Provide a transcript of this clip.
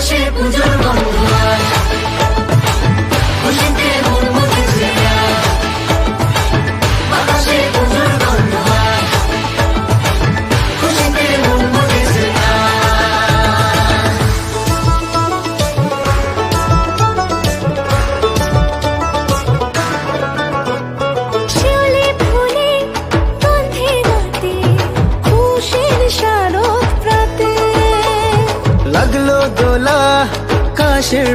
বাতাসে পুজোর গন্ধ আয়, খুশিতে মন মতেছে আয়, বাতাসে পুজোর গন্ধ আয়, খুশিতে মন মতেছে আয়। শিউলি ফুলে গন্ধে রাতে খুশির শারদ প্রাতে লাগলো দোলা কাশের